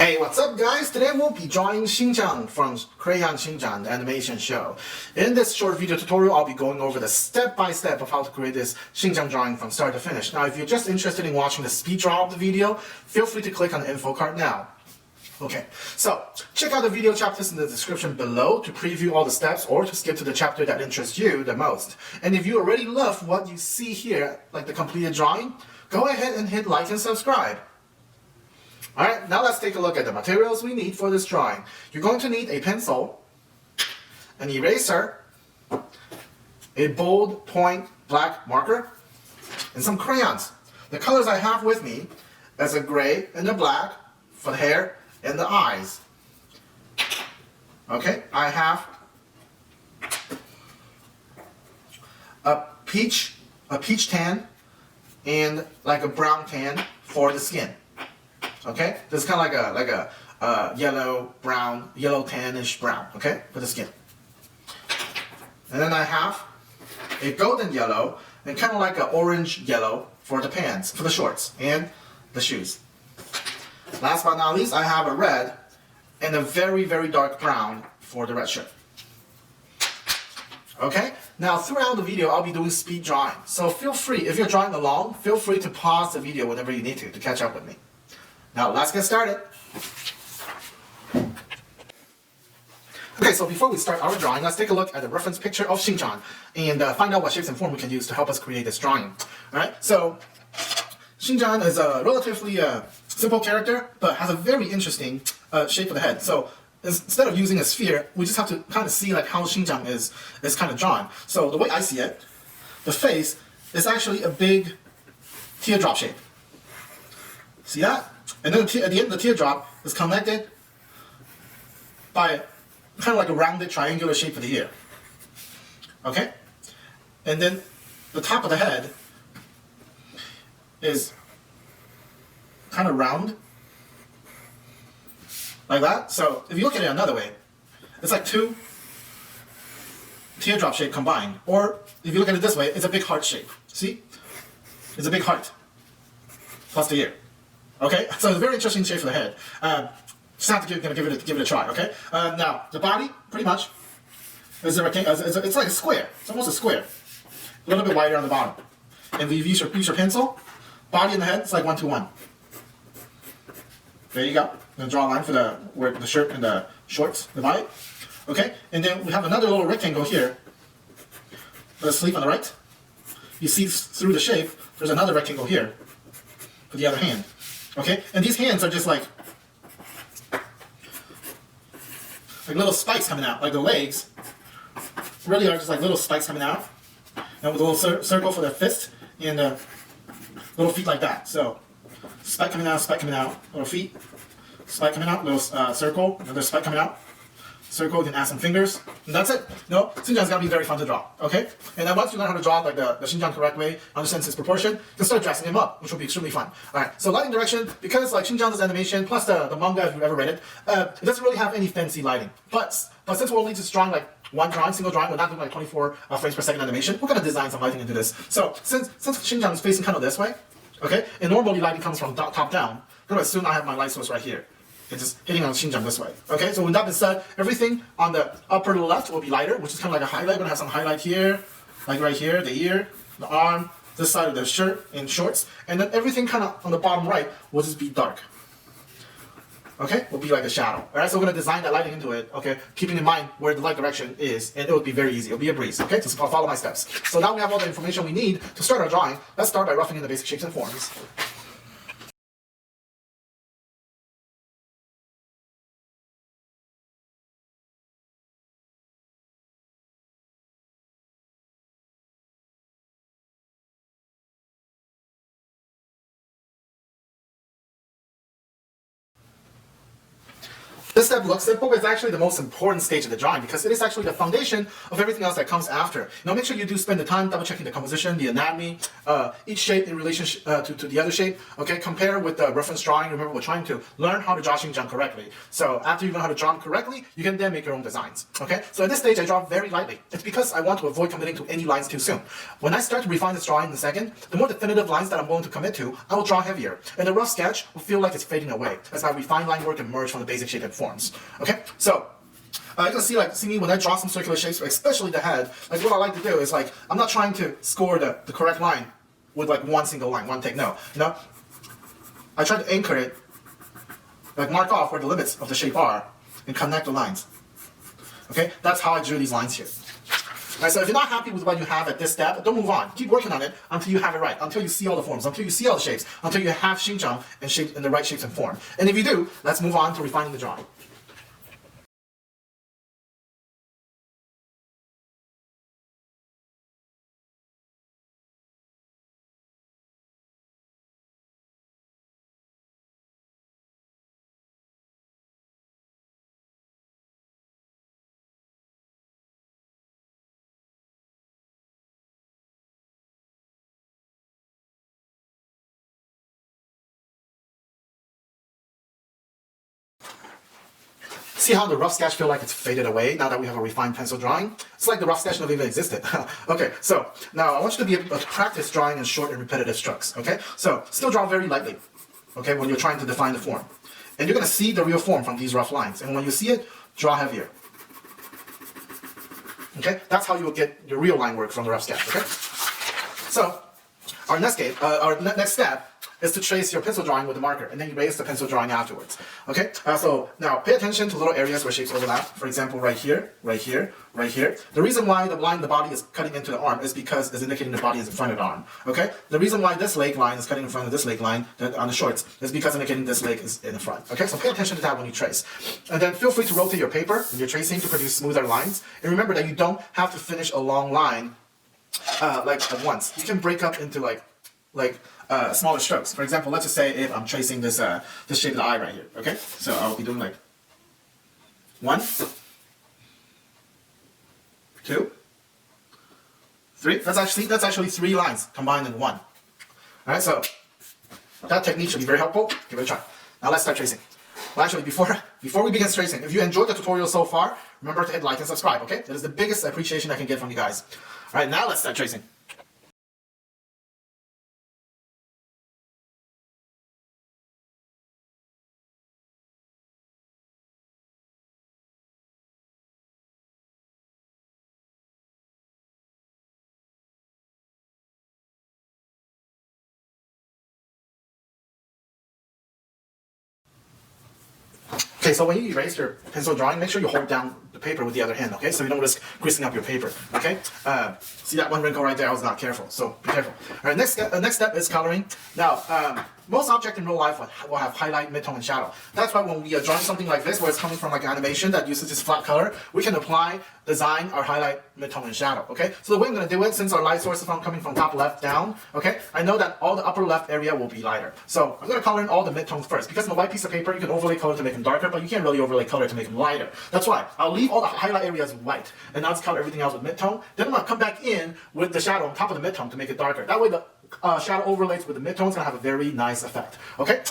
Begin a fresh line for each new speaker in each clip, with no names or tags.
Hey, what's up guys? Today we'll be drawing Shinchan from Crayon Shinchan, the animation show. In this short video tutorial, I'll be going over the step-by-step of how to create this Shinchan drawing from start to finish. Now, if you're just interested in watching the speed draw of the video, feel free to click on the info card now. Okay, so check out the video chapters in the description below to preview all the steps or to skip to the chapter that interests you the most. And if you already love what you see here, like the completed drawing, go ahead and hit like and subscribe. Alright, now let's take a look at the materials we need for this drawing. You're going to need a pencil, an eraser, a bold point black marker, and some crayons. The colors I have with me is a gray and a black for the hair and the eyes. Okay, I have a peach tan, and like a brown tan for the skin. Okay, this is kind of like a yellow tannish brown. Okay, for the skin. And then I have a golden yellow and kind of like an orange yellow for the pants, for the shorts and the shoes. Last but not least, I have a red and a very dark brown for the red shirt. Okay, now throughout the video I'll be doing speed drawing, so feel free, if you're drawing along, feel free to pause the video whenever you need to catch up with me. Now let's get started. Okay, so before we start our drawing, let's take a look at the reference picture of Shinchan and find out what shapes and form we can use to help us create this drawing. Alright, so Shinchan is a relatively simple character, but has a very interesting shape of the head. So instead of using a sphere, we just have to kind of see like how Shinchan is kind of drawn. So the way I see it, the face is actually a big teardrop shape. See that? And then at the end of the teardrop is connected by kind of like a rounded triangular shape for the ear. Okay? And then the top of the head is kind of round. Like that. So if you look at it another way, it's like two teardrop shape combined. Or if you look at it this way, it's a big heart shape. See? It's a big heart. Plus the ear. Okay, so it's a very interesting shape for the head. Just have to give it a try. Okay. Now the body, pretty much, is a rectangle. It's like a square. It's almost a square. A little bit wider on the bottom. And if you use your pencil, body and the head, it's like 1 to 1. There you go. I'm gonna draw a line for the shirt and the shorts, the body. Okay. And then we have another little rectangle here. For the sleeve on the right. You see through the shape. There's another rectangle here for the other hand. Okay, and these hands are just like little spikes coming out, like the legs really are just like little spikes coming out, and with a little circle for the fist and little feet like that. So spike coming out, little feet, spike coming out, little circle, another spike coming out, circle, you can add some fingers, and that's it. No, Shinchan's gonna be very fun to draw, okay? And then once you learn how to draw like the Shinchan correct way, understand his proportion, you can start dressing him up, which will be extremely fun. Alright, so lighting direction, because like Shinchan's animation, plus the manga if you've ever read it, it doesn't really have any fancy lighting. But since we're only just drawing like one single drawing, we're not doing like 24 frames per second animation, we're gonna design some lighting into this. So since Shinchan is facing kind of this way, okay, and normally lighting comes from top down, I'm gonna assume I have my light source right here. It's just hitting on Shinchan this way. Okay, so with that being said, everything on the upper left will be lighter, which is kind of like a highlight. We're gonna have some highlight here, like right here, the ear, the arm, this side of the shirt and shorts, and then everything kind of on the bottom right will just be dark. Okay, will be like a shadow. Alright, so we're gonna design that lighting into it, okay, keeping in mind where the light direction is, and it will be very easy. It'll be a breeze, okay? Just follow my steps. So now we have all the information we need to start our drawing. Let's start by roughing in the basic shapes and forms. This step looks simple, but it's actually the most important stage of the drawing because it is actually the foundation of everything else that comes after. Now make sure you do spend the time double checking the composition, the anatomy, each shape in relation to the other shape. Okay, compare with the reference drawing. Remember, we're trying to learn how to draw Shinchan correctly. So after you learn how to draw them correctly, you can then make your own designs. Okay, so at this stage I draw very lightly. It's because I want to avoid committing to any lines too soon. When I start to refine this drawing in a second, the more definitive lines that I'm willing to commit to, I will draw heavier. And the rough sketch will feel like it's fading away as my refined line work emerge from the basic shape and forms. Okay, so you can see me when I draw some circular shapes, especially the head. Like what I like to do is like I'm not trying to score the correct line with like one single line, one take. No, you know, I try to anchor it, like mark off where the limits of the shape are, and connect the lines. Okay, that's how I drew these lines here. Right, so if you're not happy with what you have at this step, don't move on. Keep working on it until you have it right, until you see all the forms, until you see all the shapes, until you have Shinchan in the right shapes and form. And if you do, let's move on to refining the drawing. See how the rough sketch feel like it's faded away now that we have a refined pencil drawing? It's like the rough sketch never even existed. Okay, so now I want you to be able to practice drawing in short and repetitive strokes. Okay, so still draw very lightly. Okay, when you're trying to define the form, and you're gonna see the real form from these rough lines. And when you see it, draw heavier. Okay, that's how you will get your real line work from the rough sketch. Okay, so our next step is to trace your pencil drawing with a marker, and then erase the pencil drawing afterwards. Okay, so now pay attention to little areas where shapes overlap. For example, right here, right here, right here. The reason why the line in the body is cutting into the arm is because it's indicating the body is in front of the arm. Okay, the reason why this leg line is cutting in front of this leg line on the shorts is because indicating this leg is in the front. Okay, so pay attention to that when you trace. And then feel free to rotate your paper when you're tracing to produce smoother lines. And remember that you don't have to finish a long line like at once. You can break up into smaller strokes. For example, let's just say if I'm tracing this this shape of the eye right here. Okay, so I'll be doing like 1, 2, 3. That's actually 3 lines combined in 1. All right, so that technique should be very helpful. Give it a try. Now let's start tracing. Well, actually, before we begin tracing, if you enjoyed the tutorial so far, remember to hit like and subscribe. Okay, that is the biggest appreciation I can get from you guys. All right, now let's start tracing. Okay, so when you erase your pencil drawing, make sure you hold down the paper with the other hand, okay? So you don't risk greasing up your paper, okay? See that one wrinkle right there? I was not careful, so be careful. All right, next step is coloring. Now, most objects in real life will have highlight, midtone, and shadow. That's why when we are drawing something like this, where it's coming from like an animation that uses this flat color, we can apply, design our highlight, midtone, and shadow, okay? So the way I'm going to do it, since our light source is coming from top left down, okay, I know that all the upper left area will be lighter. So I'm going to color in all the midtones first. Because on a white piece of paper, you can overlay color to make them darker, but you can't really overlay color to make them lighter. That's why I'll leave all the highlight areas white, and now just color everything else with midtone. Then I'm going to come back in with the shadow on top of the midtone to make it darker. That way the shadow overlays with the midtone is going to have a very nice effect. Okay?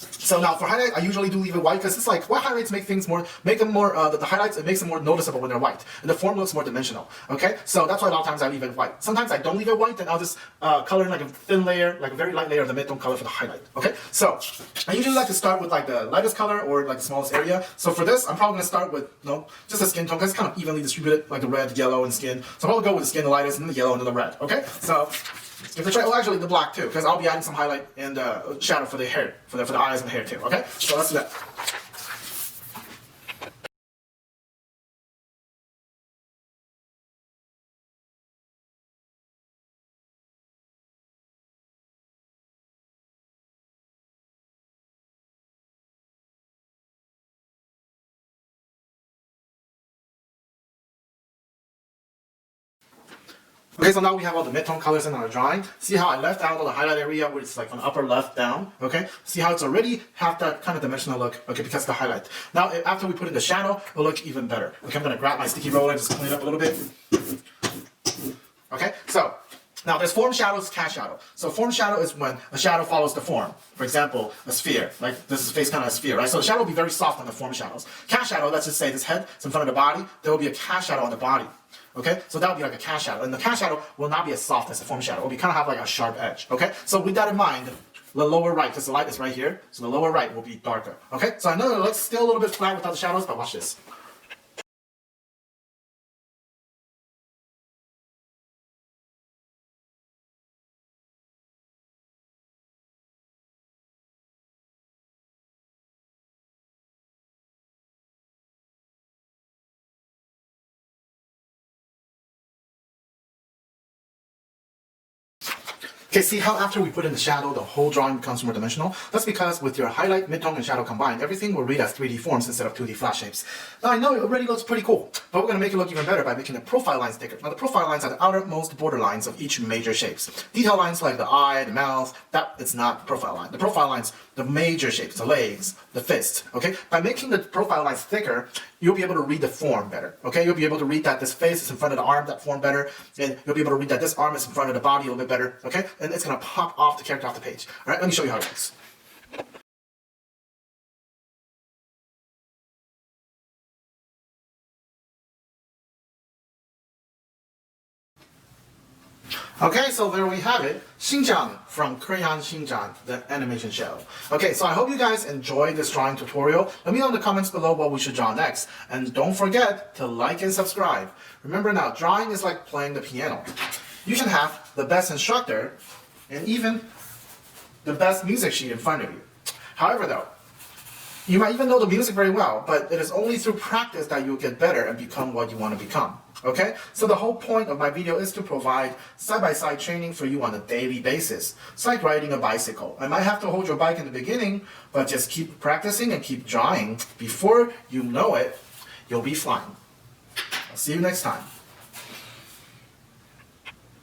So now for highlight, I usually do leave it white because it's like white highlights make things more, the highlights, it makes them more noticeable when they're white. And the form looks more dimensional. Okay? So that's why a lot of times I leave it white. Sometimes I don't leave it white, then I'll just color in like a thin layer, like a very light layer of the midtone color for the highlight. Okay? So I usually like to start with like the lightest color or like the smallest area. So for this, I'm probably going to start with, just a skin tone because it's kind of evenly distributed, like the red, yellow, and skin. So I'll probably go with the skin, the lightest, and then the yellow, and then the red. Okay? So if I try, well, actually the black too, because I'll be adding some highlight and shadow for the hair, for the eyes and the hair too. Okay, so let's do that. Okay, so now we have all the mid-tone colors in our drawing. See how I left out all the highlight area where it's like from upper left down, okay? See how it's already have that kind of dimensional look, okay, because of the highlight. Now, after we put in the shadow, it'll look even better. Okay, I'm gonna grab my sticky roller and just clean it up a little bit. Okay, so, now there's form shadows, cast shadow. So form shadow is when a shadow follows the form. For example, a sphere, like this is face kind of a sphere, right? So the shadow will be very soft on the form shadows. Cast shadow, let's just say this head is in front of the body, there will be a cast shadow on the body. Okay, so that would be like a cast shadow, and the cast shadow will not be as soft as the form shadow. It will be kind of have like a sharp edge. Okay, so with that in mind, the lower right, because the light is right here, so the lower right will be darker. Okay, so I know it looks still a little bit flat without the shadows, but watch this. Okay, see how after we put in the shadow, the whole drawing becomes more dimensional? That's because with your highlight, mid-tone, and shadow combined, everything will read as 3D forms instead of 2D flat shapes. Now I know it already looks pretty cool, but we're going to make it look even better by making the profile lines thicker. Now the profile lines are the outermost border lines of each major shapes. Detail lines like the eye, the mouth, that it's not profile line. The profile lines, the major shapes, the legs, the fist, okay? By making the profile lines thicker, you'll be able to read the form better, okay? You'll be able to read that this face is in front of the arm, that form better, and you'll be able to read that this arm is in front of the body a little bit better, okay? And it's gonna pop off the character off the page. All right, let me show you how it works. Okay, so there we have it. Shinchan from Crayon Shinchan, the animation show. Okay, so I hope you guys enjoyed this drawing tutorial. Let me know in the comments below what we should draw next. And don't forget to like and subscribe. Remember now, drawing is like playing the piano. You should have the best instructor and even the best music sheet in front of you. However though, you might even know the music very well, but it is only through practice that you'll get better and become what you want to become. Okay? So the whole point of my video is to provide side-by-side training for you on a daily basis. It's like riding a bicycle. I might have to hold your bike in the beginning, but just keep practicing and keep drawing. Before you know it, you'll be flying. I'll see you next time.